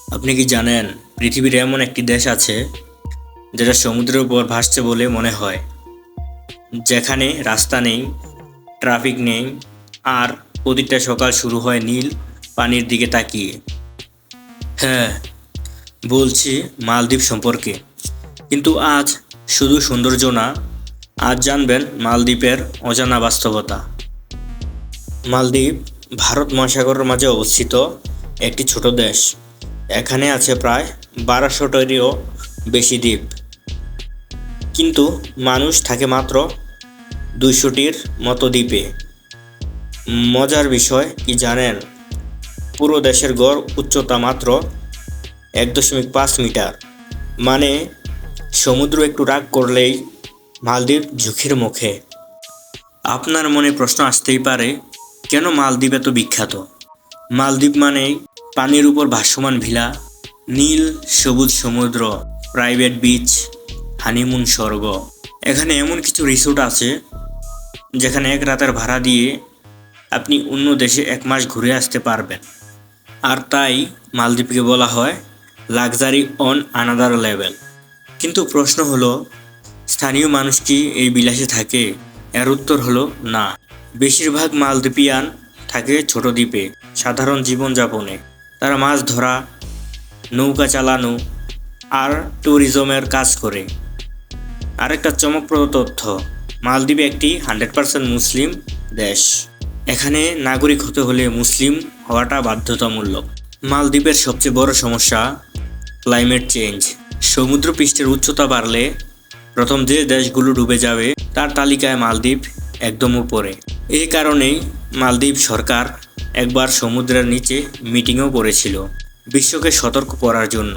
আপনি কি জানেন পৃথিবীর এমন একটি দেশ আছে যেটা সমুদ্রের উপর ভাসছে বলে মনে হয়, যেখানে রাস্তা নেই, ট্রাফিক নেই, আর প্রতিটা সকাল শুরু হয় নীল পানির দিকে তাকিয়ে। হ্যাঁ, বলছি মালদ্বীপ সম্পর্কে। কিন্তু আজ শুধু সৌন্দর্য না, আজ জানবেন মালদ্বীপের অজানা বাস্তবতা। মালদ্বীপ ভারত মহাসাগরের মাঝে অবস্থিত একটি ছোট দেশ। এখানে আছে প্রায় 1200টারও বেশি দ্বীপ, কিন্তু মানুষ থাকে মাত্র 200টির মতো দ্বীপে। মজার বিষয় কি জানেন, পুরো দেশের গড় উচ্চতা মাত্র 1.5 মিটার। মানে সমুদ্র একটু রাগ করলেই মালদ্বীপ ঝুঁকির মুখে। আপনার মনে প্রশ্ন আসতেই পারে, কেন মালদ্বীপ এত বিখ্যাত? মালদ্বীপ মানেই পানির উপর ভাসমান ভিলা, নীল সবুজ সমুদ্র, প্রাইভেট বিচ, হানিমুন স্বর্গ। এখানে এমন কিছু রিসোর্ট আছে যেখানে এক রাতের ভাড়া দিয়ে আপনি অন্য দেশে 1 মাস ঘুরে আসতে পারবেন। আর তাই মালদ্বীপকে বলা হয় লাক্সারি অন আনাদার লেভেল। কিন্তু প্রশ্ন হলো, স্থানীয় মানুষ কি এই বিলাসে থাকে? এর উত্তর হলো না। বেশিরভাগ মালদ্বীপিয়ান থাকে ছোট দ্বীপে, সাধারণ জীবনযাপনে। তারা মাছ ধরা, নৌকা চালানো আর ট্যুরিজমের কাজ করে। আরেকটা চমকপ্রদ তথ্য, মালদ্বীপ একটি 100% মুসলিম দেশ। এখানে নাগরিক হতে হলে মুসলিম হওয়াটা বাধ্যতামূলক। মালদ্বীপের সবচেয়ে বড় সমস্যা ক্লাইমেট চেঞ্জ। সমুদ্র পৃষ্ঠের উচ্চতা বাড়লে প্রথম যে দেশগুলো ডুবে যাবে তার তালিকায় মালদ্বীপ একদম উপরে। এই কারণেই মালদ্বীপ সরকার একবার সমুদ্রের নিচে মিটিংও করেছিল বিশ্বকে সতর্ক করার জন্য।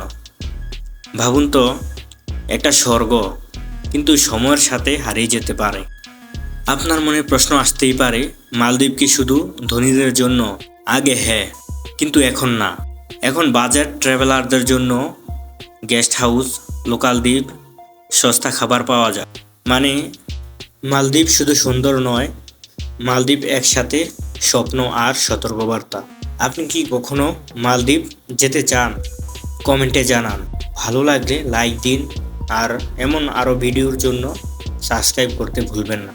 ভাবুন তো, একটা স্বর্গ, কিন্তু সময়ের সাথে হারিয়ে যেতে পারে। আপনার মনে প্রশ্ন আসতেই পারে, মালদ্বীপ কি শুধু ধনীদের জন্য? আগে হ্যাঁ, কিন্তু এখন না। এখন বাজেট ট্রাভেলারদের জন্য গেস্ট হাউস, লোকাল দ্বীপ, সস্তা খাবার পাওয়া যায়। মানে মালদ্বীপ শুধু সুন্দর নয়, মালদ্বীপ একসাথে স্বপ্ন আর সতর্কবার্তা। আপনি কি কখনো মালদ্বীপ যেতে চান? কমেন্টে জানান। ভালো লাগলে লাইক দিন, আর এমন আরও ভিডিওর জন্য সাবস্ক্রাইব করতে ভুলবেন না।